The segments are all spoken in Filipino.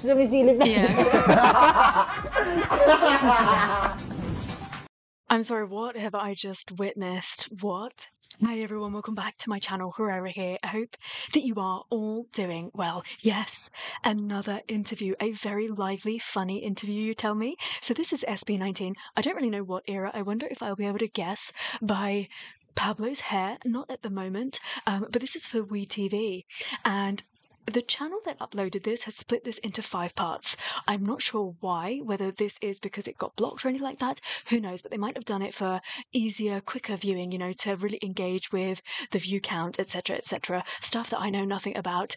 sumisilip na. Yeah. I'm sorry, what have I just witnessed? What? Hi everyone, welcome back to my channel, Herrera here. I hope that you are all doing well. Yes, another interview, a very lively, funny interview, you tell me. So this is SB19. I don't really know what era. I wonder if I'll be able to guess by Pablo's hair. Not at the moment, but this is for WeTV. And the channel that uploaded this has split this into 5 parts. I'm not sure why, whether this is because it got blocked or anything like that, who knows, but they might have done it for easier, quicker viewing, you know, to really engage with the view count, etc., stuff that I know nothing about.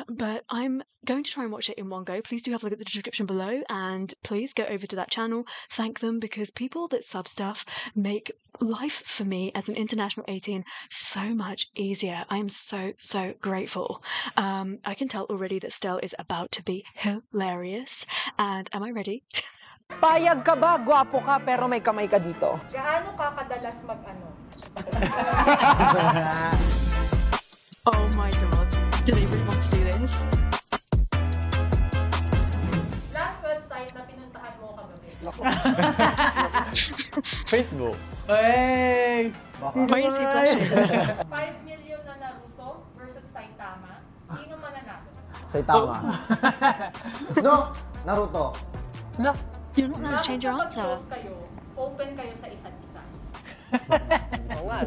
But I'm going to try and watch it in one go. Please do have a look at the description below, and please go over to that channel, thank them, because people that sub stuff make life for me as an international 18 so much easier. I am so grateful. I can tell already that Stell is about to be hilarious. And am I ready? Payag ka ba? Gwapo ka pero may kamay ka dito. Gaano ka kadalas mag-ano? Oh my god. Do they really want to do this? Last website na pinuntahan mo kagabi? Facebook. Hey! Why is he blushing? 5 million na Naruto versus Saitama. Sino mananalo? Saitama. No! Naruto. No. You're not allowed to change your answer. Kapag close kayo, open kayo sa isa't isa. Oo nga,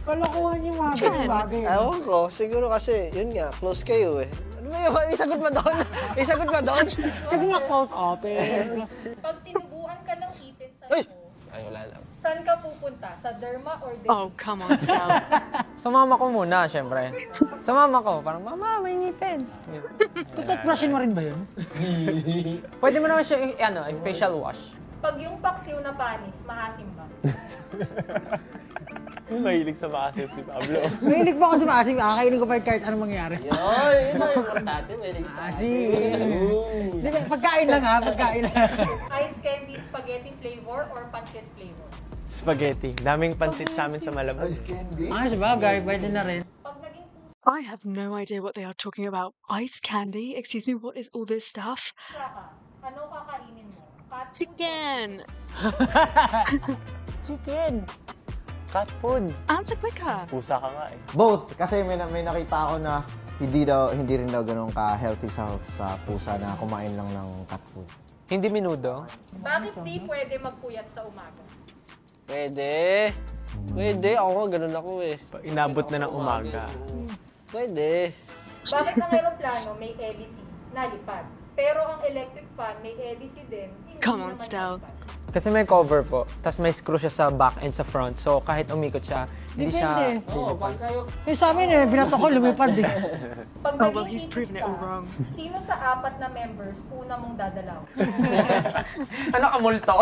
Kalokohan yung mga Chen. bagay. Ewan ko, siguro kasi, yun nga, close kayo eh. Ano ba yun? May sagot ba doon? May sagot ba doon? Kasi nga close open. Pag tinubuan ka ng ipin sa Uy! mo, Ay, wala lang. saan ka pupunta? Sa derma or dentist? Oh, come on, Stell. Sa mama ko muna, syempre. Sa mama ko, parang, Mama, may ngipin. Toothbrushin mo rin ba yun? Pwede mo naman siya, facial wash. Pag yung paksiw na panis, maasim ba? Mahilig sa makasip si Pablo. Mahilig ba ako sa maasim? Kakainin ko pa kahit anong mangyari. Yun ang importante. May Diba, pagkain lang ha, pagkain lang. Ice candy, spaghetti flavor or pancit flavor? Spaghetti. Daming pansit sa amin sa Malabon. Ay, sabagay, pwede na rin. Pag naging pusa I have no idea what they are talking about. Ice candy? Excuse me, what is all this stuff? ka, ano kakainin mo? Cat food Chicken! Chicken. Cat food. Answer quicker! Pusa ka nga eh. Both, kasi may nakita ako na hindi rin daw ganun ka-healthy sa pusa na kumain lang ng cat food. Hindi minudo. Bakit di pwede magpuyat sa umaga? Pwede. Pwede. Ako nga, ganun ako eh. Pag inabot na ng umaga. Pwede. Bakit ang aeroplano may hélice na lipad? Pero ang electric fan may hélice din, hindi Come on, naman Stell. lipad. Kasi may cover po, tapos may screw siya sa back and sa front. So kahit umikot siya, hindi siya... Oo, pag kayo... Yung sa amin binato ko, lumipad eh. Pag Oh, well, naging he's proven it all itis ka, wrong. sino sa 4 na members una mong dadalaw? Ano ka multo?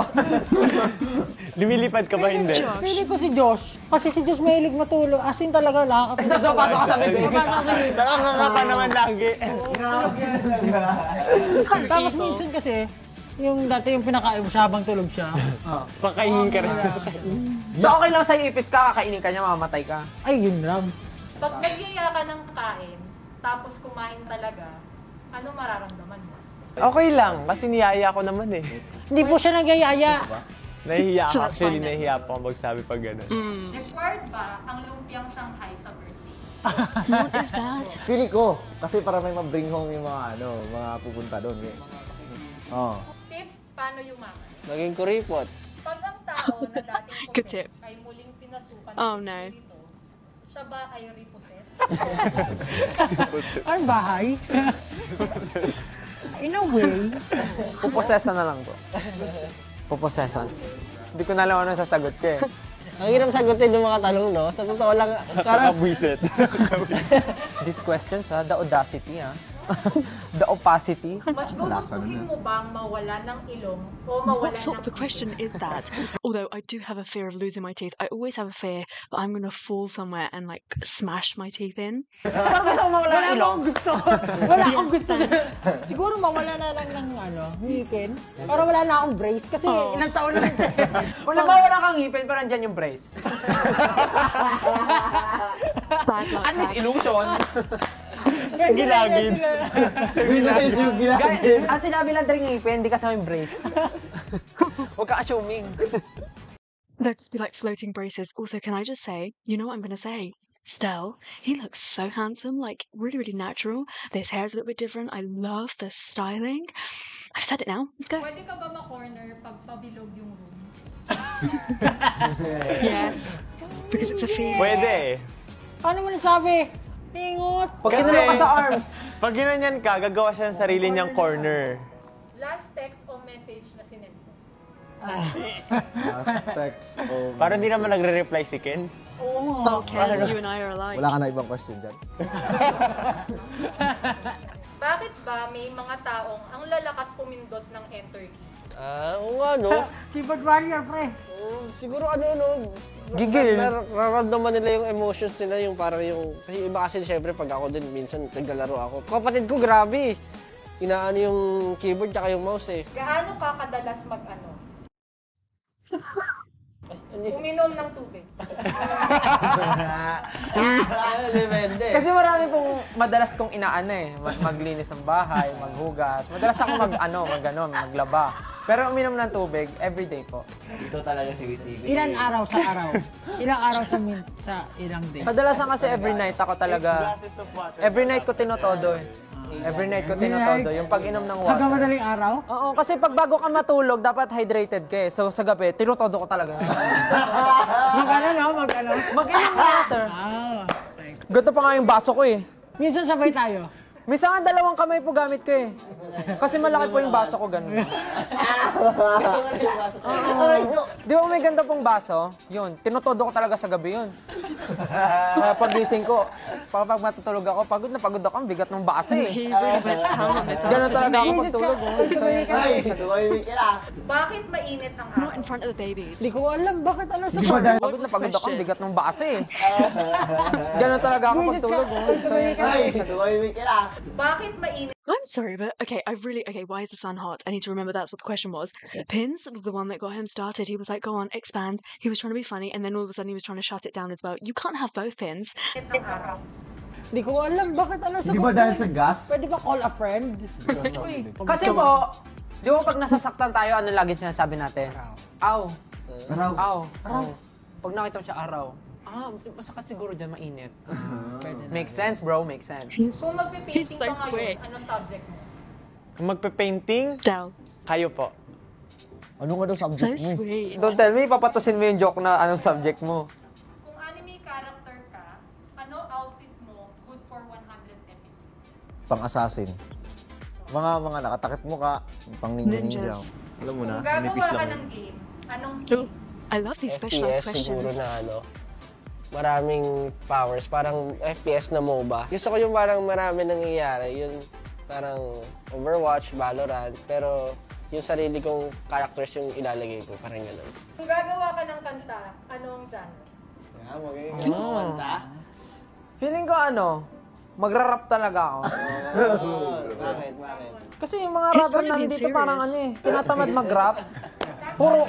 Lumilipad ka ba hindi? Pili ko si Josh. Kasi si Josh mahilig matulog. As in talaga, nakakatulog. So, pasok ka sa bibig. Nakakangapa naman lagi. Tapos minsan kasi, yung dati yung pinakain mo siya habang tulog siya. Pakainin ka rin. So okay lang sa'yo ipis ka, kakainin ka niya, mamamatay ka. Ay, yun lang. Pag nagyaya ka ng kain, tapos kumain talaga, ano mararamdaman mo? Okay lang, kasi niyaya ko naman eh. Hindi po siya nagyayaya. Nahihiya So ako. that's Actually, fine then. nahihiya po ako magsabi pag gano'n. Required ba ang lumpiang Shanghai sa birthday? What is that? Pili ko, kasi para may ma-bring home yung mga pupunta doon. Oh. Tip, paano yumaman? Naging kuripot. Pag ang tao na dating Good tip. possessed ay muling pinasukan Oh, ng no. espiritu, siya ba ay repossessed? Ang bahay? In a way. Puposesan na lang po. Puposesan. Hindi ko na alam ano sasagot ko eh. Ang hirap sagutin yung mga tanong, no? Sa totoo lang, parang... Kakabwisit. These questions the audacity The opacity. Mas gugustuhin mo bang mawala ng ilong o mawala What sort ng of a question is that? Although I do have a fear of losing my teeth, I always have a fear that I'm going to fall somewhere and like smash my teeth in. Parang gusto mawala ng ilong. Wala akong Yes, gusto. thanks. Siguro mawala na lang ng ngipin. Para wala na akong brace. Kasi ilang taon na rin. Kung wala kang ngipin, pero andyan yung brace. Bad luck. At least illusion. Gilagid. Binays yung ginagin. Ang sinabi lang dring ngipin, hindi kasama yung brace. Huwag ka assuming. They'd just be like floating braces. Also, can I just say, you know what I'm gonna say? Stell, he looks so handsome, like really, really natural. His hair's a little bit different. I love the styling. I've said it now. Let's go. Pwede ka ba ma-corner pag pabilog yung room? Yes. Because it's a female. Pwede. Paano mo nasabi? Ingot! Pag kinulong ka sa arms. Pag ginanyan ka, gagawa siya ng sarili niyang corner. Last text o message na sinend mo? Last text. Oh, Parang di naman nagre-reply si Ken. Okay, you and I are alike. Wala ka na ibang question dyan. Bakit ba may mga taong ang lalakas pumindot ng enter key? Oo nga, no? Keyboard warrior, pre. Siguro ano, no? Gigil. Nararamdaman nila yung emotions nila, yung parang yung... Kasi iba kasi syempre pag ako din, minsan naglalaro ako. Kapatid ko, grabe. Inaano yung keyboard tsaka yung mouse eh. Gaano ka kadalas mag-ano? Uminom ng tubig. Depende. Kasi marami pong madalas kong inaano eh. Maglinis ng bahay, maghugas. Madalas ako maglaba. Pero uminom ng tubig, everyday po. Ilan araw sa araw? Ilang araw sa ilang day? Kadalasan kasi every night ako talaga, every night ko tinotodo eh. Every night ko tinotodo, yung pag-inom ng Hanggang water. madaling araw? Oo, kasi pag bago ka matulog, dapat hydrated ka eh. So sa gabi, tinotodo ko talaga. Mag-ano, no? Mag-ano? Mag-inom ng water. Ah, okay. Ganito pa nga yung baso ko eh. Minsan sabay tayo. Minsan nga dalawang kamay po gamit ko eh. Kasi malaki po yung baso ko, ganun. Di ba may ganda pong baso? Yun, tinotodo ko talaga sa gabi yun. Kaya pagising ko, pag matutulog ako, pagod ako, ang bigat ng baso eh. He really went down on this Ganun talaga ako afternoon. pagtulog. Bakit mainit ang Not araw? in front of the babies. Hindi ko alam bakit ano sa Pagod ako, ang bigat ng baso eh. Ganun talaga ako pagtulog. Bakit mainit I'm sorry, but okay, why is the sun hot? I need to remember that's what the question was. Pins was the one that got him started. He was like, go on, expand. He was trying to be funny, and then all of a sudden he was trying to shut it down as well. You can't have both pins. ang araw? Hindi ko alam bakit ano sa Di ba dahil sa gas? Pwede ba call a friend? Uy, Kasi po, di ba pag nasasaktan tayo, ano lagi sinasabi natin? Aw. Aw. Aw. Pag nakita mo siya araw, masakit siguro dyan, mainit. Makes sense, bro. Makes sense. Kung magpipainting He's so ka quick. ngayon, ano subject mo? Kung magpe-painting, Stell. kayo po. Ano nga daw So subject mo? sweet. Don't tell me, papatusin mo yung joke na anong subject mo. Kung anime character ka, ano outfit mo good for 100 episodes? Pang-assassin. Mga nakatakip mo ka, pang ninja-ninja. Ninjas. Alam mo na, Kung gagawa nipis ka lang. ng game, anong Ooh, I love these specialized FPS siguro questions. na ano, maraming powers, parang FPS na MOBA. Gusto ko yung parang marami nangyayari, yun parang Overwatch, Valorant, pero yung sarili kong characters yung ilalagay ko, parang gano'n. Kung gagawa ka ng kanta, anong genre? Feeling ko magra-rap talaga ako. Bakit? Kasi yung mga He's rapper really being nandito parang serious. tinatamad mag-rap. Puro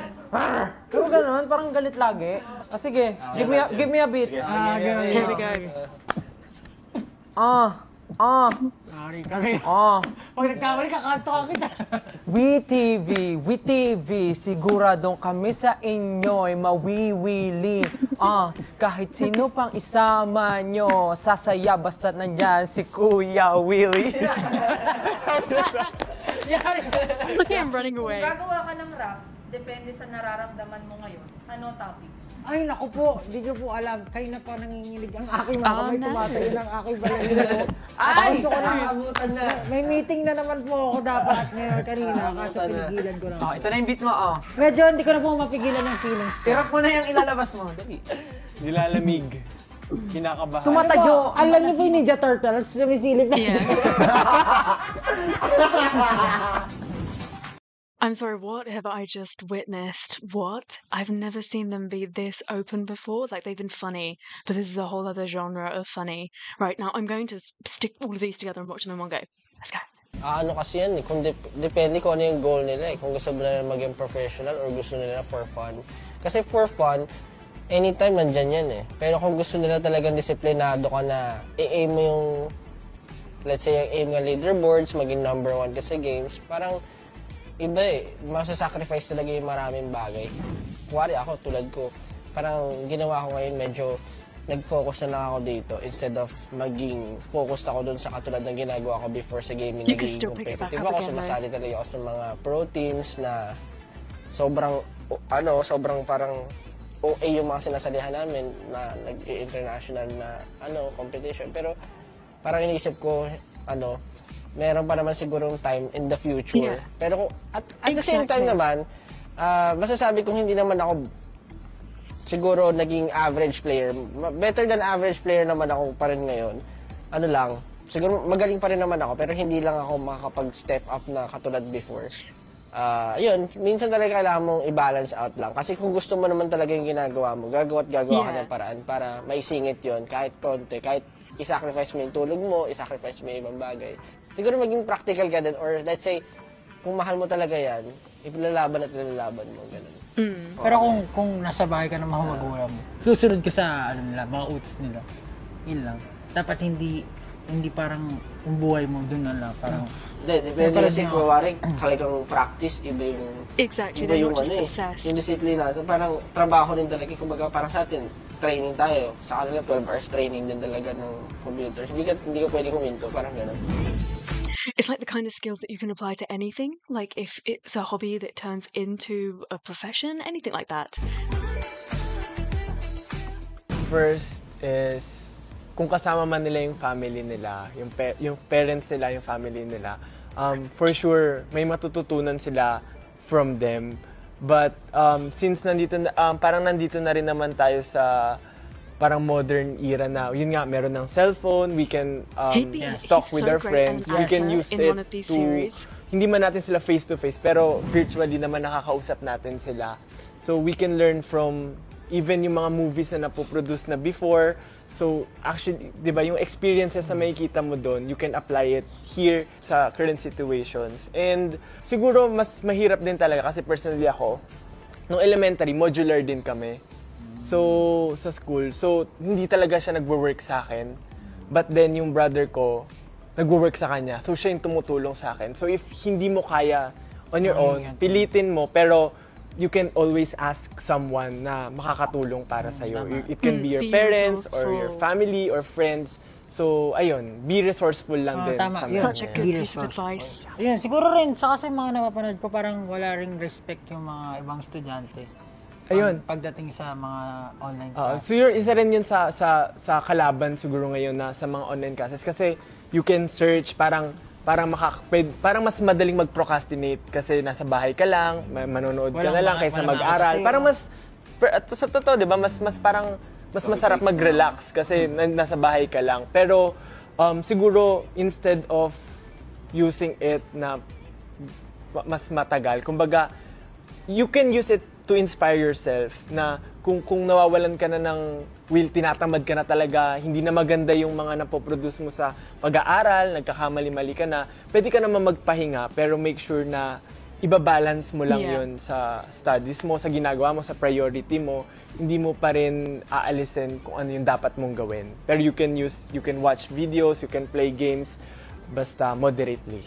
ganun, parang galit lagi. Sige, give me a beat. Here we go. Sorry, kami. Pag nagkamali, kakanto ka kita. WeTV, siguradong kami sa inyo'y mawiwili. Kahit sino pang isama nyo, sasaya basta nandyan si Kuya Willie. Look at him running Kung away. gagawa ka ng rap, depende sa nararamdaman mo ngayon, ano topic? Ay, naku po, hindi nyo po alam. Kanina pa nanginginig ang aking mga kamay, no. tumatayo ng aking balalino. Ay! Gusto ko na, Abutan na! may meeting na naman po ako dapat ngayon kanina, kaso pinigilan ko lang. Ito na yung beat mo, Medyo hindi ko na po mapigilan ng feelings. Tirap mo na yung ilalabas mo, dali. Nilalamig. Kinakabahan. Tumatayo. Alam niyo po yung Ninja Turtles, sumisilip na. Yeah. I'm sorry, what have I just witnessed? What? I've never seen them be this open before. Like, they've been funny, but this is a whole other genre of funny. Right, now I'm going to stick all of these together and watch them in one go. Let's go. Ano kasi yan kung depende kung ano yung goal nila kung gusto nila maging professional or gusto nila for fun. Kasi for fun, anytime nandyan yan Pero kung gusto nila talagang disiplinado ka na i-aim mo yung let's say, yung aim nga leaderboards, maging number 1 ka sa games, parang iba eh. Masasacrifice talaga yung maraming bagay. Kuwari ako, tulad ko, parang ginawa ko ngayon, medyo nag-focus na lang ako dito instead of maging focused ako dun sa katulad ng ginagawa ko before sa gaming. Naging competitive ako, sumasali talaga ako sa mga pro teams na sobrang parang OA yung mga sinasalihan namin na nag-international na competition. Pero parang iniisip ko, meron pa naman sigurong time in the future. Yeah. Pero at the same time naman, masasabi kong hindi naman ako siguro naging average player. Better than average player naman ako pa rin ngayon. Siguro magaling pa rin naman ako, pero hindi lang ako makakapag-step up na katulad before. Yun, minsan talaga kailangan mong i-balance out lang. Kasi kung gusto mo naman talaga yung ginagawa mo, gagawa ka ng paraan para maisingit yun kahit konti, kahit i-sacrifice mo yung tulog mo, i-sacrifice mo yung ibang bagay. Siguro maging practical ka din, or let's say, kung mahal mo talaga yan, ipilalaban mo, ganun. Pero kung nasa bahay ka ng mga magulang mo, susunod ka sa mga utos nila. Yun lang. Dapat hindi parang yung buhay mo dun na lang. Parang depende kasi kung talagang practice, iba yung Exactly, iba they're yung not just obsessed. yung disiplina. Parang trabaho din talaga. Kumbaga parang sa atin, training tayo. Sa kanila 12 hours training din talaga ng computers. Hindi ka pwedeng huminto, parang gano'n. It's like the kind of skills that you can apply to anything. Like if it's a hobby that turns into a profession, anything like that. First is, kung kasama man nila yung family nila, yung parents nila, yung family nila, for sure, may matututunan sila from them. But since parang nandito na rin naman tayo sa parang modern era na, yun nga, meron ng cellphone, we can talk with our friends, we can use it to, hindi man natin sila face-to-face, pero virtually naman nakakausap natin sila. So we can learn from even yung mga movies na napoproduce na before. So actually, di ba, yung experiences na makikita mo doon, you can apply it here sa current situations. And siguro mas mahirap din talaga kasi personally ako, nung elementary, modular din kami. So, sa school. So, hindi talaga siya nagwo-work sa akin. But then, yung brother ko, nagwo-work sa kanya. So, siya yung tumutulong sa akin. So, if hindi mo kaya on your own, pilitin mo. Pero, you can always ask someone na makakatulong para sa'yo. It can be your parents or your family or friends. So, ayun, be resourceful lang din. Tama. Such a good piece of advice. Yun, siguro rin, sa kasi mga napapanood ko, parang wala ring respect yung mga ibang estudyante. Ayun. Pagdating sa mga online So isa rin yun sa kalaban siguro ngayon na sa mga online classes kasi you can search parang mas madaling mag-procrastinate kasi nasa bahay ka lang, manonood ka na lang kaysa mag-aral. Parang mas sa totoo, 'di ba? Mas masarap mag-relax kasi nasa bahay ka lang. Pero siguro instead of using it na mas matagal, kumbaga you can use it to inspire yourself na kung nawawalan ka na ng will, tinatamad ka na talaga, hindi na maganda yung mga napoproduce mo sa pag-aaral, nagkakamali-mali ka na, pwede ka naman magpahinga pero make sure na ibabalance mo lang yun sa studies mo, sa ginagawa mo, sa priority mo. Hindi mo pa rin aalisin kung ano yung dapat mong gawin. Pero you can watch videos, you can play games, basta moderately.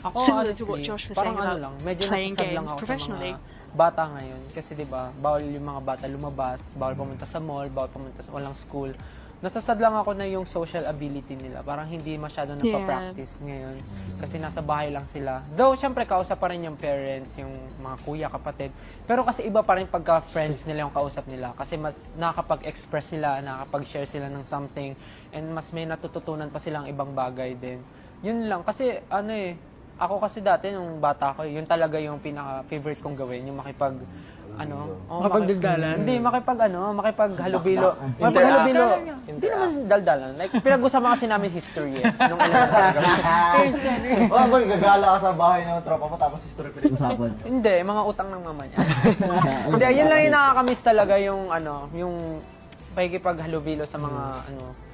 Ako, Similar to honestly, what Josh was parang saying lang, medyo playing nasasad lang games ako professionally. sa mga bata ngayon. Kasi diba, bawal yung mga bata lumabas, bawal pumunta sa mall, bawal pumunta sa walang school. Nasasad lang ako na yung social ability nila. Parang hindi masyado napapractice ngayon. Kasi nasa bahay lang sila. Though, syempre, kausap pa rin yung parents, yung mga kuya, kapatid. Pero kasi iba pa rin pagka friends nila yung kausap nila. Kasi mas nakakapag-express sila, nakakapag-share sila ng something. And mas may natututunan pa silang ibang bagay din. Yun lang. Kasi ako kasi dati nung bata ko, yun talaga yung pinaka-favorite kong gawin, yung makipagdaldalan? Hindi, makipaghalubilo. Makipaghalubilo. Hindi naman daldalan. Like, pinag-usapan kasi namin history nung elementary. Gagala ka sa bahay ng tropa mo tapos history pinag-usapan. Hindi, mga utang ng mama niya. Hindi, yun lang yung nakakamiss talaga yung pakikipaghalubilo sa mga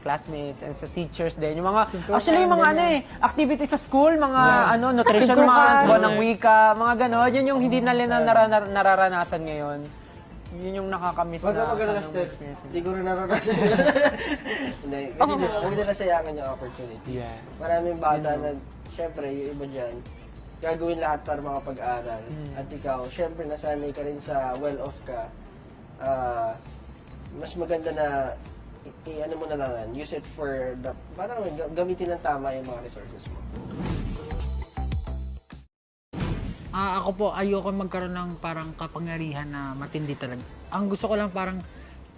classmates and sa teachers din. Yung mga actually yung mga activities sa school, mga nutrition month, buwan ng wika, mga gano'n. Yun yung hindi nila nararanasan ngayon. Yun yung nakakamiss Wag ka na mag-alala, sana Steph. experience. Hindi ko rin naranasan. Hindi. Kasi huwag nila sayangin yung opportunity. Yeah. Maraming bata na, syempre, yung iba dyan, gagawin lahat para makapag-aral. At ikaw, syempre, nasanay ka rin sa well-off ka. Mas maganda na ano mo na lang, use it for the, parang gamitin ng tama yung mga resources mo. Ako po, ayoko magkaroon ng parang kapangyarihan na matindi talaga. Ang gusto ko lang parang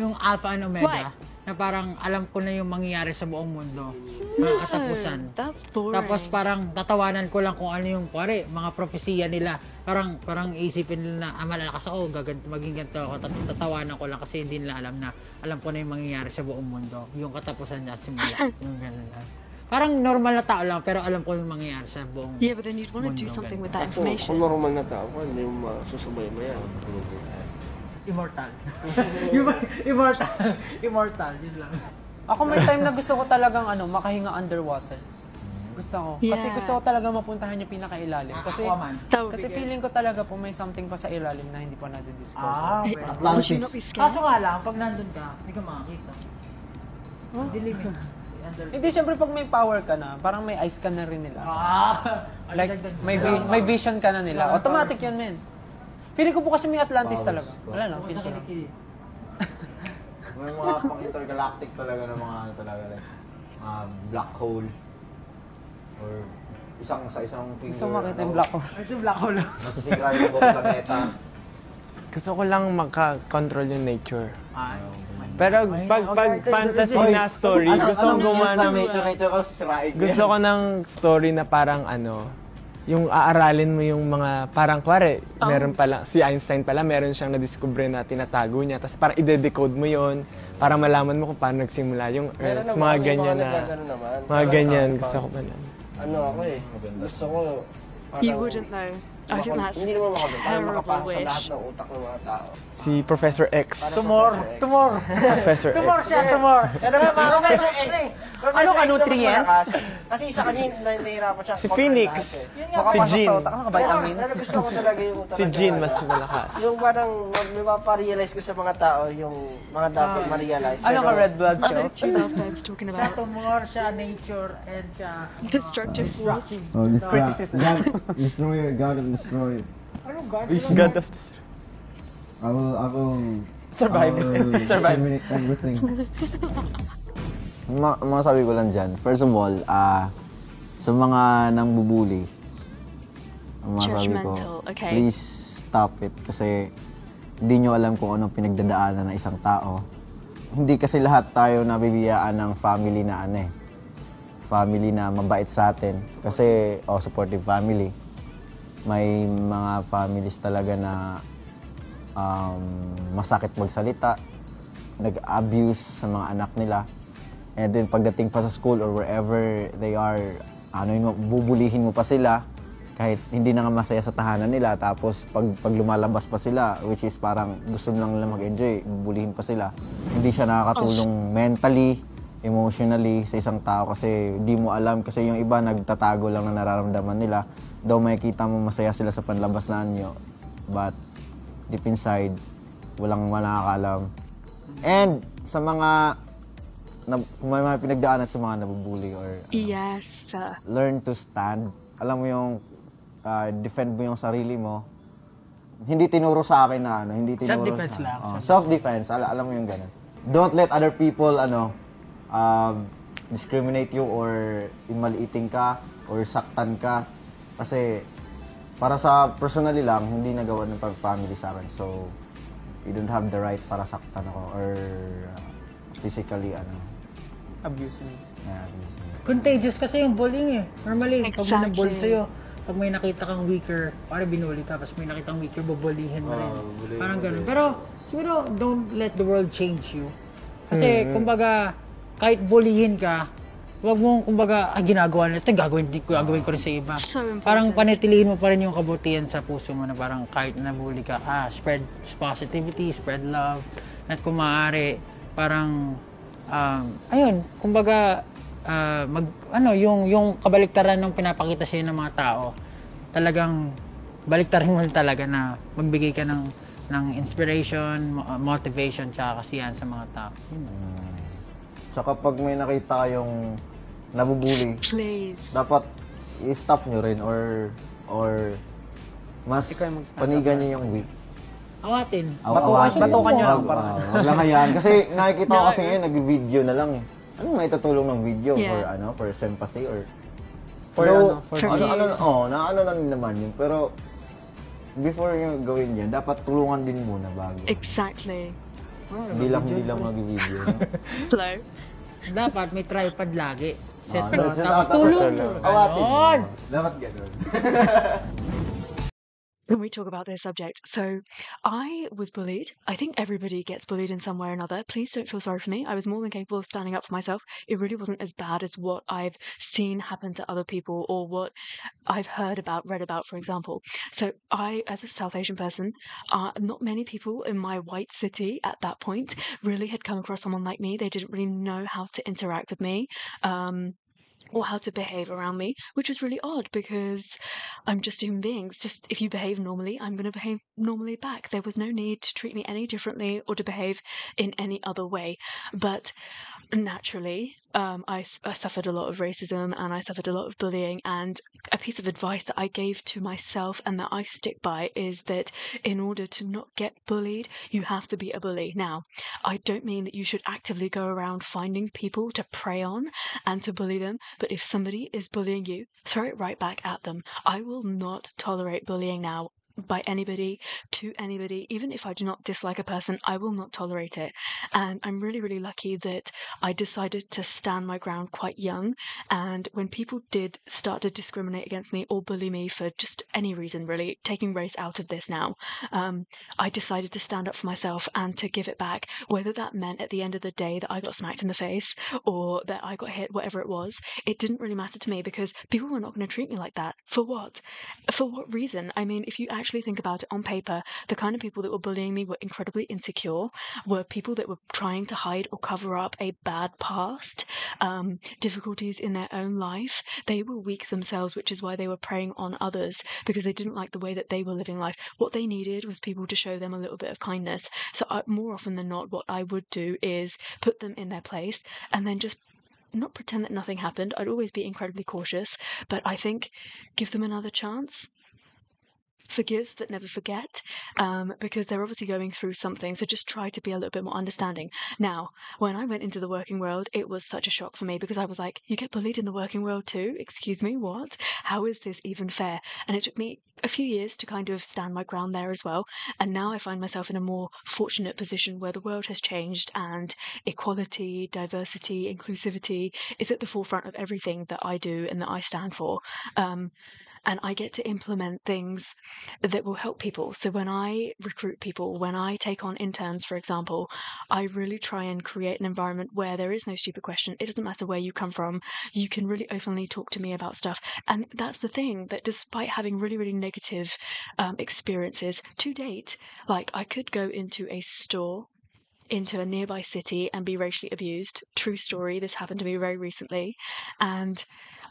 yung alpha and omega, na parang alam ko na yung mangyayari sa buong mundo. Parang katapusan. That's boring. Tapos parang tatawanan ko lang kung ano yung pare, mga propesiya nila. Parang isipin nila na malalakas ako, maging ganito ako. Tatawanan ko lang kasi hindi nila alam ko na yung mangyayari sa buong mundo. Yung katapusan niya simula. Yung ganun lang. Parang normal na tao lang, pero alam ko yung mangyayari sa buong Yeah, but then you'd want to do something with that Kung information. normal na tao ka, hindi mo masusubay mo yan. Immortal. Immortal, yun lang. Ako may time na gusto ko talagang makahinga underwater. Gusto ko. Kasi Yeah. gusto ko talaga mapuntahan yung pinakailalim. Kasi Aquaman. That would kasi be good. feeling ko talaga po may something pa sa ilalim na hindi pa nadidiscover. Okay. Would you Atlantis. not be Kaso scared? nga lang, pag nandun ka, hindi ka makakita. Dilim eh. Hindi, syempre pag may power ka na, parang may eyes ka na rin nila. Like, may vision ka na nila. Automatic yun, men. Feeling ko po kasi may Atlantis talaga. Wala lang. Sa kilikili. May mga pang-intergalactic talaga ng mga talaga like black hole or sa isang finger. Gusto ko makita yung black hole. Ito black hole. Nasisira yung buong planeta. Gusto ko lang maka-control yung nature. Pero pag fantasy na story, gusto kong gumawa ng... Nature ko, sisirain ko Gusto ko ng story na parang yung aaralin mo yung mga, parang kuwari, meron pala, si Einstein pala, meron siyang nadiskubre na tinatago niya, tapos parang i-decode mo yon para malaman mo kung paano nagsimula yung Earth, mga ganyan na, mga ganyan, gusto ko pa na. Ano ako eh, gusto ko, You wouldn't know. I think that's hindi naman a makapag, terrible makapasok sa lahat wish. ng utak ng mga tao. Si Professor X. Tumor. Professor X. Tumor. Pero Professor X, Ano ka, nutrients? Kasi isa kanya nahihirapan siya. Si Phoenix. Si Jean. Ano ka, vitamins? Pero gusto ko talaga yung Si Jean mas malakas. yung parang may maparealize ko sa mga tao yung mga dapat ma-realize. Ano ka, red blood Are those cells? two lovebirds talking Siya about tumor, siya nature, and siya... destructive force? Oh, Criticism. Destroyer, God of Destroyer. Anong God? God of the... I will Survive. Survive. eliminate everything. Mga sabi ko lang dyan, first of all, sa mga nangbubuli, ang mga sabi ko, Judgmental, okay. please stop it kasi hindi nyo alam kung anong pinagdadaanan ng isang tao. Hindi kasi lahat tayo nabibiyaan ng family na family na mabait sa atin. Kasi, supportive family. May mga families talaga na masakit magsalita, nag-abuse sa mga anak nila. And then pagdating pa sa school or wherever they are, bubulihin mo pa sila kahit hindi na nga masaya sa tahanan nila. Tapos pag lumalabas pa sila, which is parang gusto lang nila mag-enjoy, bubulihin pa sila. Hindi siya nakakatulong mentally, emotionally sa isang tao kasi hindi mo alam kasi yung iba nagtatago lang na nararamdaman nila. Daw makikita mo masaya sila sa panlabas na anyo, but deep inside, walang nakakaalam. And sa mga kung may mga pinagdaanan sa mga nabubuli or Yes. learn to stand. Alam mo yung defend mo yung sarili mo. Hindi tinuro sa akin na hindi tinuro. Self-defense lang. Self-defense. Alam mo yung ganun. Don't let other people discriminate you or imaliiting ka or saktan ka. Kasi para sa personally lang, hindi nagawa ng family sa akin. So, you don't have the right para saktan ako or physically Abuse me. abuse me. Contagious kasi yung bullying eh. Normally, pag may Exactly. nabully sa'yo, pag may nakita kang weaker, parang binuli ka, tapos may nakita kang weaker, bubulihin mo rin. Parang ganun. Pero, siguro, don't let the world change you. Kasi, kumbaga, kahit bullyhin ka, wag mong, kumbaga, ginagawa nila ito, gagawin ko rin sa iba. So important. Parang panitilihin mo pa rin yung kabutihan sa puso mo na parang kahit nabully ka, spread positivity, spread love, at kung maaari, parang, ayun, kumbaga, yung kabaliktaran ng pinapakita sa'yo ng mga tao, talagang baliktarin mo talaga na magbigay ka ng ng inspiration, motivation, tsaka kasiyahan sa mga tao. Yun. Tsaka pag may nakita kayong nabubuli, Please. dapat i-stop nyo rin or mas panigan nyo yung weak. Awatin. Batukan nyo lang. Wag lang hayaan. Kasi nakikita ko kasi ngayon, nag-video na lang eh. Ano may tutulong ng video Yeah. for sympathy or For views. naano na rin naman yun. Pero before nyo gawin yan, dapat tulungan din muna bago. Exactly. Hindi lang mag-video. No? Slow. Dapat may tripod lagi. Set Ah, mo, set tapos up, tulong. Awatin mo. Ganon. Dapat ganun. When we talk about this subject, so I was bullied. I think everybody gets bullied in some way or another. Please don't feel sorry for me. I was more than capable of standing up for myself. It really wasn't as bad as what I've seen happen to other people or what I've read about, for example. So I, as a South Asian person, not many people in my white city at that point really had come across someone like me. They didn't really know how to interact with me. Or how to behave around me, which was really odd because I'm just human beings. Just if you behave normally, I'm going to behave normally back. There was no need to treat me any differently or to behave in any other way. But naturally, I suffered a lot of racism and I suffered a lot of bullying. And a piece of advice that I gave to myself and that I stick by is that in order to not get bullied, you have to be a bully. Now, I don't mean that you should actively go around finding people to prey on and to bully them. But if somebody is bullying you, throw it right back at them. I will not tolerate bullying now by anybody, to anybody. Even if I do not dislike a person, I will not tolerate it. And I'm really, really lucky that I decided to stand my ground quite young. And when people did start to discriminate against me or bully me for just any reason, really, taking race out of this now, I decided to stand up for myself and to give it back, whether that meant at the end of the day that I got smacked in the face or that I got hit, whatever it was. It didn't really matter to me because people were not going to treat me like that. For what? For what reason? I mean, if you actually think about it on paper, the kind of people that were bullying me were incredibly insecure, were people that were trying to hide or cover up a bad past, difficulties in their own life. They were weak themselves, which is why they were preying on others, because they didn't like the way that they were living life. What they needed was people to show them a little bit of kindness. So more often than not, what I would do is put them in their place and then just not pretend that nothing happened. I'd always be incredibly cautious, but I think give them another chance. Forgive but never forget, because they're obviously going through something, so just try to be a little bit more understanding. Now, when I went into the working world, it was such a shock for me because I was like, you get bullied in the working world too? Excuse me, what? How is this even fair? And it took me a few years to kind of stand my ground there as well, and now I find myself in a more fortunate position where the world has changed and equality, diversity, inclusivity is at the forefront of everything that I do and that I stand for. And I get to implement things that will help people. So when I recruit people, when I take on interns, for example, I really try and create an environment where there is no stupid question. It doesn't matter where you come from. You can really openly talk to me about stuff. And that's the thing, that despite having really, really negative experiences to date, like I could go into a store into a nearby city and be racially abused. True story, this happened to me very recently. And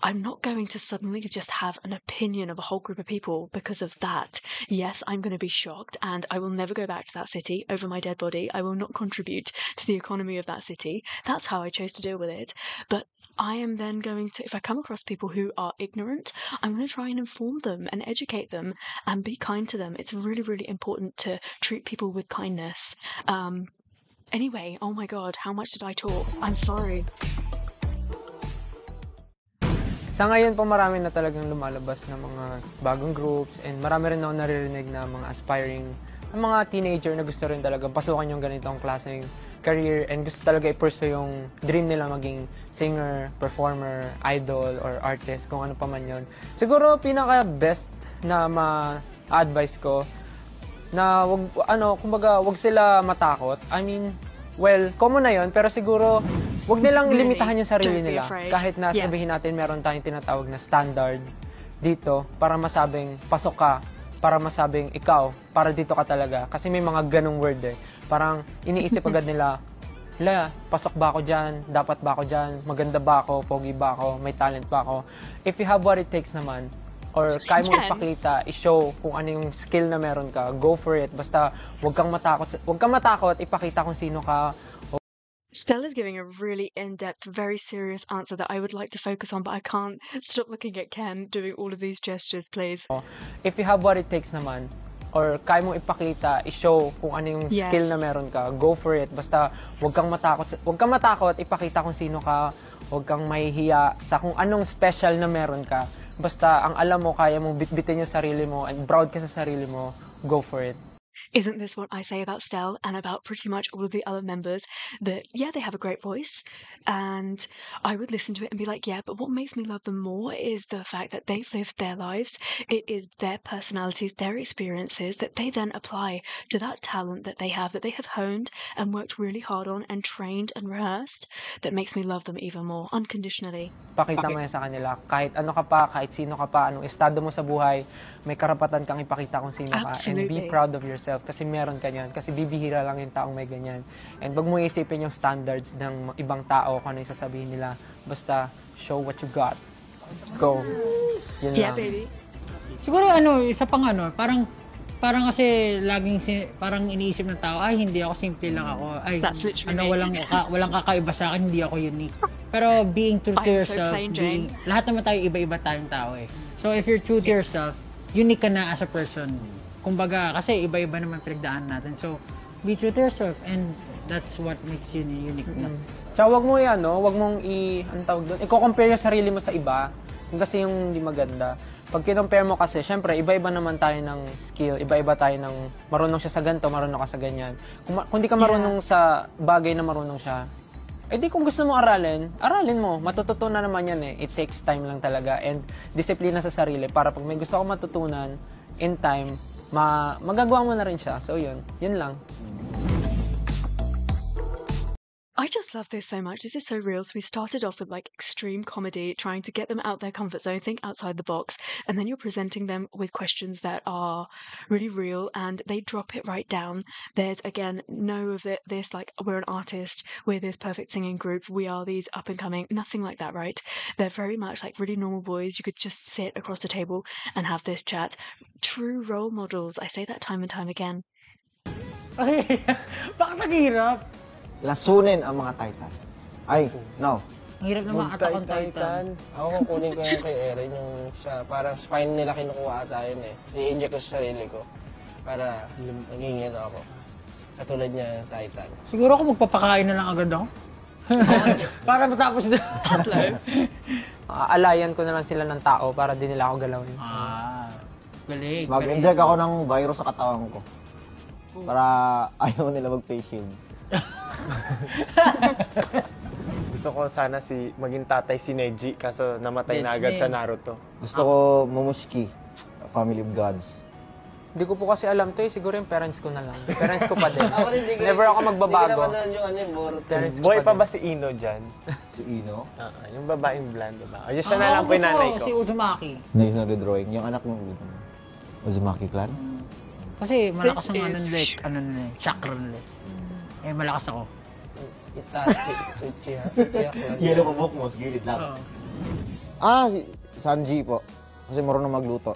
I'm not going to suddenly just have an opinion of a whole group of people because of that. Yes, I'm going to be shocked and I will never go back to that city over my dead body. I will not contribute to the economy of that city. That's how I chose to deal with it. But I am then going to, if I come across people who are ignorant, I'm going to try and inform them and educate them and be kind to them. It's really, really important to treat people with kindness. Anyway, oh my god, how much did I talk? I'm sorry. Sa ngayon po marami na talagang lumalabas na mga bagong groups and marami rin ako naririnig na mga aspiring mga teenager na gusto rin talaga pasukan yung ganitong klaseng career and gusto talaga i-pursue yung dream nila maging singer, performer, idol, or artist, kung ano pa man yun. Siguro pinaka-best na ma-advise ko na wag sila matakot. I mean, well, common na yun, pero siguro wag nilang limitahan yung sarili nila. Kahit na sabihin natin meron tayong tinatawag na standard dito para masabing pasok ka, para masabing ikaw, para dito ka talaga. Kasi may mga ganong word eh. Parang iniisip agad nila, pasok ba ako dyan? Dapat ba ako dyan? Maganda ba ako? Pogi ba ako? May talent ba ako? If you have what it takes naman, or kaya mo Ken. ipakita, i-show kung ano yung skill na meron ka, go for it. Basta huwag kang matakot, ipakita kung sino ka. Stella's giving a really in-depth, very serious answer that I would like to focus on, but I can't stop looking at Ken doing all of these gestures, please. If you have what it takes naman, or kaya mo ipakita, i-show kung ano yung Yes. skill na meron ka, go for it. Basta huwag kang matakot, ipakita kung sino ka, huwag kang mahihiya sa kung anong special na meron ka. Basta ang alam mo, kaya mo bitbitin yung sarili mo and proud ka sa sarili mo, go for it. Isn't this what I say about Stell and about pretty much all of the other members? That, yeah, they have a great voice, and I would listen to it and be like, yeah, but what makes me love them more is the fact that they've lived their lives. It is their personalities, their experiences that they then apply to that talent that they have honed and worked really hard on and trained and rehearsed, that makes me love them even more, unconditionally. Pakita mo yan sa kanila. Kahit ano ka pa, kahit sino ka pa, anong estado mo sa buhay, may karapatan kang ipakita kung sino ka. And be Absolutely. proud of yourself kasi meron ka yan. Kasi bibihira lang yung taong may ganyan. And wag mo isipin yung standards ng ibang tao kung ano yung sasabihin nila. Basta, show what you got. Let's go. Yun Yeah, lang. baby. Siguro isa pang parang kasi parang iniisip ng tao, ay hindi ako, simple lang ako. Ay, That's literally me. walang kakaiba sa akin, hindi ako unique. Pero being true to I'm so yourself, plain Jane. lahat naman tayo iba-iba tayong tao eh. So if you're true to yourself, unique ka na as a person. Kumbaga, kasi iba-iba naman pinagdaan natin. So, be true to yourself and that's what makes you unique. Tsaka wag mo wag mong anong tawag doon? I-compare yung sarili mo sa iba. Yung kasi yung hindi maganda. Pag kinompare mo kasi, syempre, iba-iba naman tayo ng skill, iba-iba tayo ng marunong siya sa ganito, marunong ka sa ganyan. Kung di ka marunong sa bagay na marunong siya, di kung gusto mo aralin mo. Matututunan naman yan eh. It takes time lang talaga and disiplina sa sarili para pag may gusto ka matutunan, in time, magagawa mo na rin siya. So yun lang. I just love this so much. This is so real. So we started off with like extreme comedy, trying to get them out their comfort zone, think outside the box, and then you're presenting them with questions that are really real and they drop it right down. There's again no of this like we're an artist, we're this perfect singing group, we are these up and coming, nothing like that, right? They're very much like really normal boys. You could just sit across the table and have this chat. True role models. I say that time and time again. Okay, bakit naghihirap? Lasunin ang mga Titan. Ay, no. Ang hirap na mga Attack on Titan. Ako kukunin ko yung kay Eren, yung sa parang spine nila kinukuha ata yun eh. I-inject ko sa sarili ko para maging ako. Katulad niya, Titan. Siguro ako magpapakain na lang agad ako. Para matapos na. Alayan ko na lang sila ng tao para di nila ako galawin. Galing. Mag-inject ako ng virus sa katawan ko. Para ayaw nila mag-face shield. Gusto ko sana maging tatay si Neji, kaso namatay na agad sa Naruto. Gusto ko Momoshiki, Family of Gods. Hindi ko po kasi alam to eh. Siguro yung parents ko na lang. Parents ko pa din. Never ako magbabago. Hindi ko naman yung Boruto. Parents ko Boy pa pa din. ba si Ino dyan? Si Ino. Yung babaeng blonde ba? Ayun siya na lang po yung nanay ko. Si Uzumaki. Nice na drawing. Yung anak mo, Uzumaki clan. Kasi malakas ang ano nila, chakra nila. Eh, malakas ako. Itachi, Uchiha. Yellow pa mo, gilid lang. Si Sanji po. Kasi marunong magluto.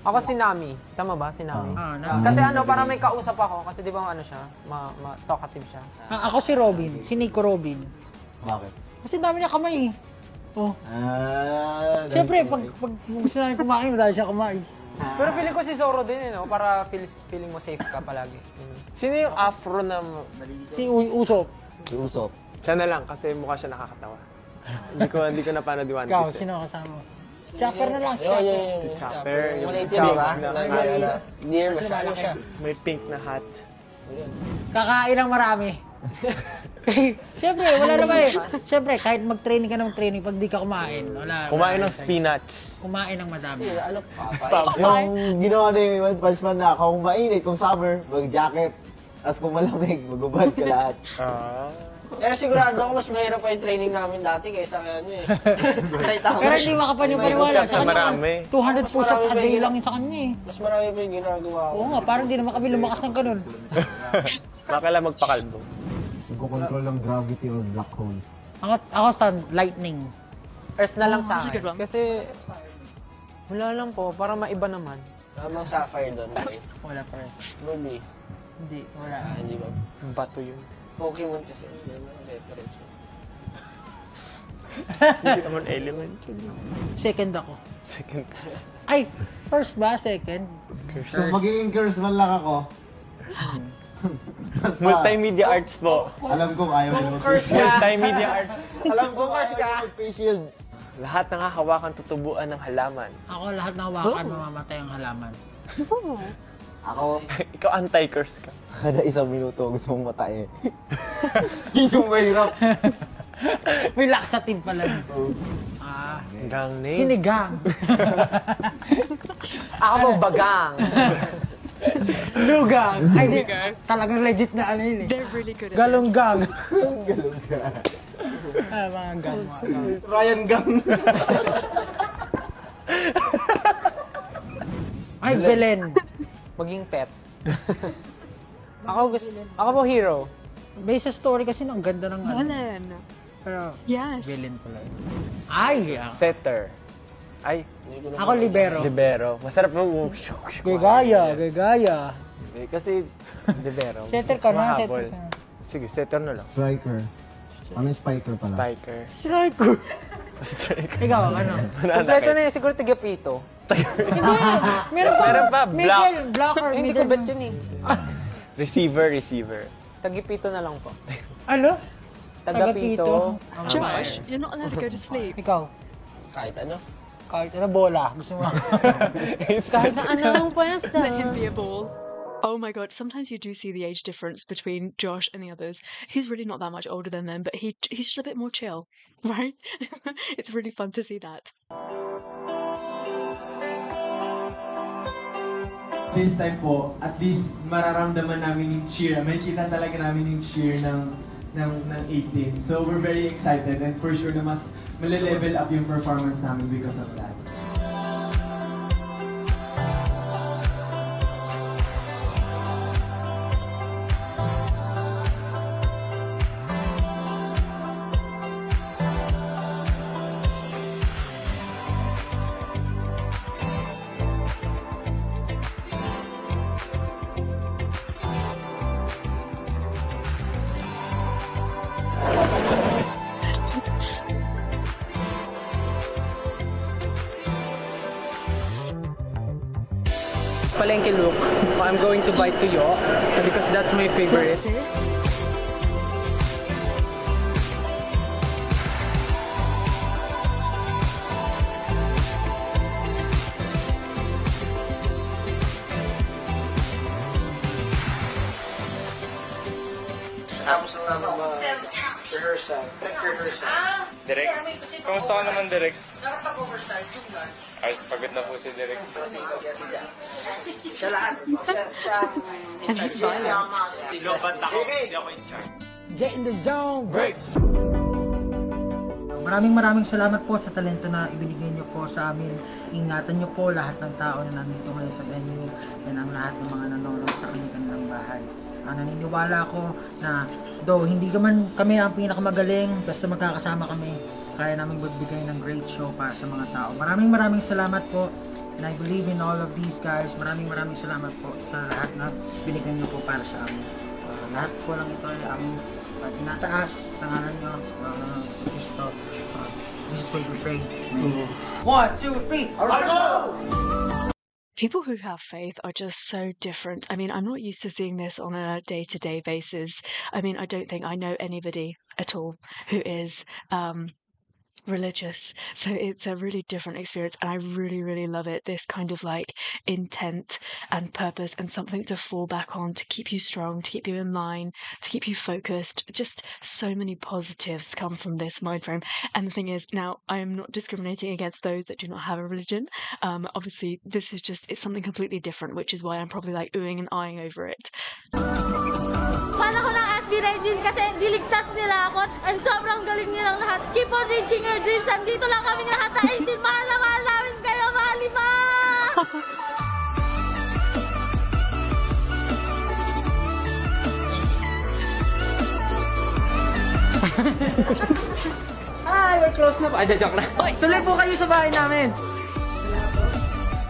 Ako si Nami. Tama ba? Si Nami. Nami. Kasi parang may kausap ako. Kasi di ba siya? Talkative siya. Ako si Robin, si Nico Robin. Bakit? Kasi dami niya kamay eh. Siyempre, pag gusto namin kumain, madali siya kumain. Pero feeling ko si Zoro din para feeling mo safe ka palagi. Sino yung afro na... Si Usopp. Si Usopp. Siya na lang kasi mukha siya nakakatawa. hindi ko napanood yung One Ikaw, Piece. sino kasama? Si Chopper na lang, si Yun, Chopper. yun, Si Chopper, yung Maliit yun, di ba? Chopper. Dear, masyado siya. May pink na hat. Kakain ng marami. Siyempre, wala naman eh. Siyempre, kahit mag-training ka ng training, pag di ka kumain, wala. Kumain ng spinach. Kumain ng madami. Ano, Papa? Yung ginawa na yung One Punch Man na kung mainit, kung summer, mag-jacket. Tapos kung malamig, magubad ka lahat. Pero sigurado ako mas mahirap pa yung training namin dati kaysa ano eh. Pero hindi makapaniwala. Sa marami. 200 push-ups a day lang yun sa kanya eh. Mas marami pa yung ginagawa ko. Oo nga, parang di naman kami lumakas ng ganun. Baka lang magpakalbo. Nagko-control ng gravity or black hole. Ako sa lightning. Earth na lang sa that's a good akin. one. Kasi Wala lang po, para maiba naman. Wala bang sapphire doon? Wala pa rin. Ruby. Hindi, wala. Hindi ba? Bato yun. Pokemon kasi. Hindi naman reference. Hindi naman element yun. Second ako. Second curse. Ay, first ba? Second? So, magiging curse man lang ako. Basta, Multimedia arts po. alam ko ayaw mo. Multimedia arts. Alam ko curse ka. Face shield. Lahat ng hahawakan tutubuan ng halaman. Ako lahat ng hawakan, mamamatay ang halaman. Ako, Ikaw anti-curse ka. kada isang minuto gusto mong matay. Yun yung mahirap. May laxative pala nito. Gang name. Sinigang. Ako po, bagang. Lugang. Ay, di. Talagang legit na ano yun eh. They're really good at Galonggang. Ganun ka. Mga gang. Ryan Gang. Ay, Belen. Maging pet. Ako po hero. Based sa story kasi ang ganda ng ano. Helen. Pero, Yes. Belen pala yun. Ay! Setter. Ay, Ako libero. libero. Masarap mo. Gagaya. Kasi, libero. Setter ka na, setter Mahabol. ka na. Sige, setter na lang. Striker. Ano yung spiker pala? Spiker. Striker. Striker. Ikaw, ano? Kompleto na yun, siguro tigapito. Meron pa. Meron pa, block. Middle, blocker, Hindi ko middle. bet yun eh. Receiver. Tagipito na lang po. Ano? Tagapito. Josh, you're not allowed to go to sleep. Ikaw. Kahit ano. Kahit ano, bola. Gusto mo. Kahit na anong pwesta. Let him be a ball. Oh my god, sometimes you do see the age difference between Josh and the others. He's really not that much older than them, but he's just a bit more chill, right? It's really fun to see that. This time po, at least mararamdaman namin yung cheer. May kita talaga namin yung cheer ng 18. So we're very excited and for sure na mas mali-level up yung performance namin because of that. Palengke look. I'm going to buy tuyo because that's my favorite. Tapos na naman rehearsal. Rehearsal. Direk? Kamusta ka naman, Direk? Ay, pagod na po si Direk. Siya lahat. Lobat ako. Hindi ako in charge. Get in the zone. Break. Maraming salamat po sa talento na ibinigay niyo po sa amin. Ingatan niyo po lahat ng tao na nandito ngayon sa venue and ang lahat ng mga nanonood sa kanilang bahay. Naniniwala ako na though hindi kami ang pinakamagaling, basta magkakasama kami, kaya namin magbigay ng great show para sa mga tao. Maraming salamat po and I believe in all of these guys. Maraming salamat po sa lahat na binigay niyo po para sa amin. Lahat po lang ito ay aming tinataas sa ngalan niyo sa Kristo. This is what we pray. 1, 2, 3. People who have faith are just so different. I mean, I'm not used to seeing this on a day-to-day basis. I mean, I don't think I know anybody at all who is religious. So it's a really different experience and I really love it. This kind of like intent and purpose and something to fall back on to keep you strong, to keep you in line, to keep you focused. Just so many positives come from this mind frame. And the thing is, now I am not discriminating against those that do not have a religion. Obviously this is just, it's something completely different, which is why I'm probably like oohing and eyeing over it. Fan ako ng SB19 kasi diligtas nila ako and sobrang galing nilang lahat. Keep on reaching your dreams. Andito lang kaming lahat sa 18. Mahal na mahal namin kayo, mga lima! Ay, we're close na po. Ay, joke lang. Tuloy po kayo sa bahay namin.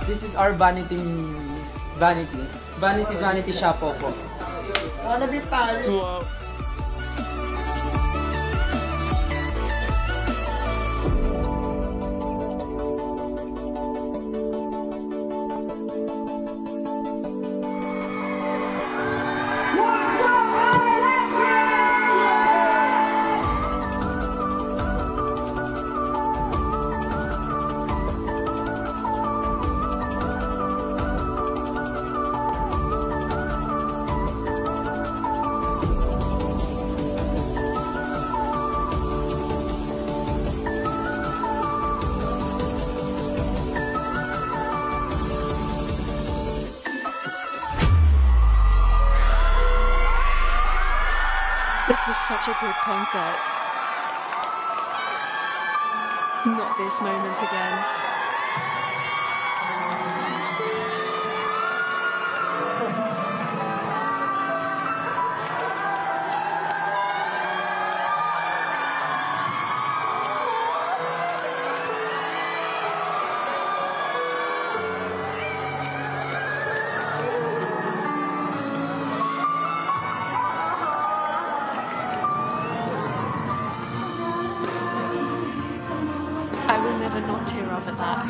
This is our vanity. Vanity shop po. Wow. This was such a good concert. Not this moment again. I will never not tear up at that.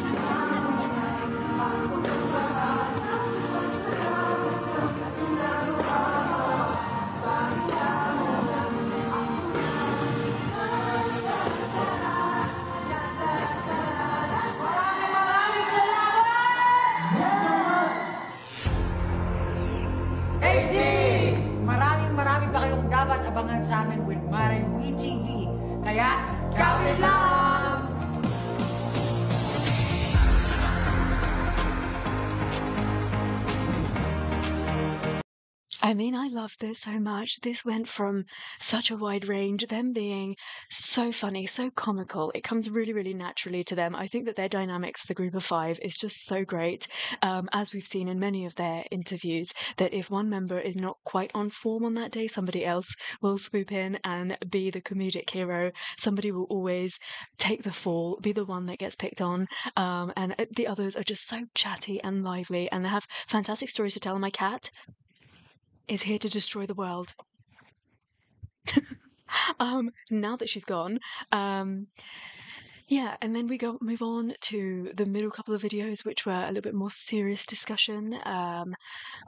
Maraming pa kayong dapat abangan sa amin with Mare WeTV. Kaya, gawin lang! I mean, I love this so much. This went from such a wide range, them being so funny, so comical. It comes really, really naturally to them. I think that their dynamics, the group of five, is just so great. As we've seen in many of their interviews, that if one member is not quite on form on that day, somebody else will swoop in and be the comedic hero. Somebody will always take the fall, be the one that gets picked on. And the others are just so chatty and lively, and they have fantastic stories to tell. My cat is here to destroy the world. Now that she's gone, yeah, and then we move on to the middle couple of videos, which were a little bit more serious discussion,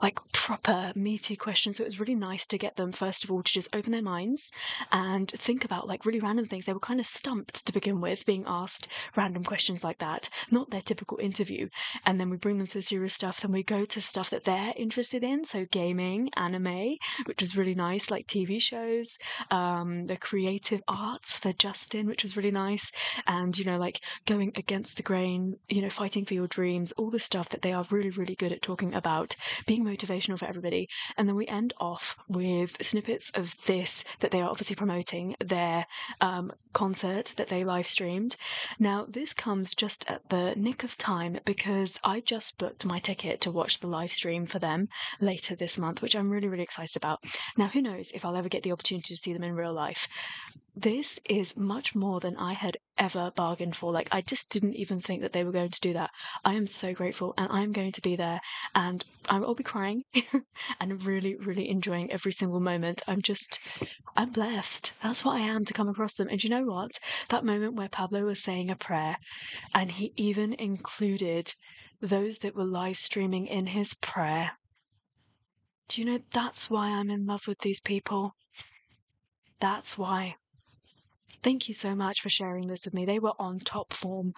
like proper meaty questions. So it was really nice to get them, first of all, to just open their minds and think about like really random things. They were kind of stumped to begin with, being asked random questions like that, not their typical interview. And then we bring them to serious stuff. Then we go to stuff that they're interested in, so gaming, anime, which was really nice, like TV shows, the creative arts for Justin, which was really nice, and like going against the grain, fighting for your dreams, all the stuff that they are really, really good at talking about, being motivational for everybody. And then we end off with snippets of this that they are obviously promoting, their concert that they live streamed. Now, this comes just at the nick of time because I just booked my ticket to watch the live stream for them later this month, which I'm really, really excited about. Now, who knows if I'll ever get the opportunity to see them in real life. This is much more than I had ever bargained for. Like, I just didn't even think that they were going to do that. I am so grateful, and I'm going to be there, and I'll be crying and really, really enjoying every single moment. I'm blessed. That's what I am to come across them. And you know what? That moment where Pablo was saying a prayer, and he even included those that were live streaming in his prayer. Do you know, that's why I'm in love with these people. That's why. Thank you so much for sharing this with me. They were on top form,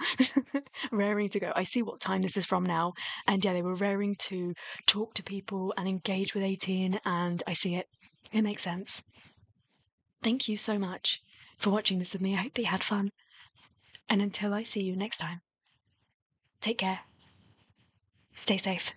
raring to go. I see what time this is from now. And yeah, they were raring to talk to people and engage with 18. And I see it. It makes sense. Thank you so much for watching this with me. I hope that you had fun. And until I see you next time, take care. Stay safe.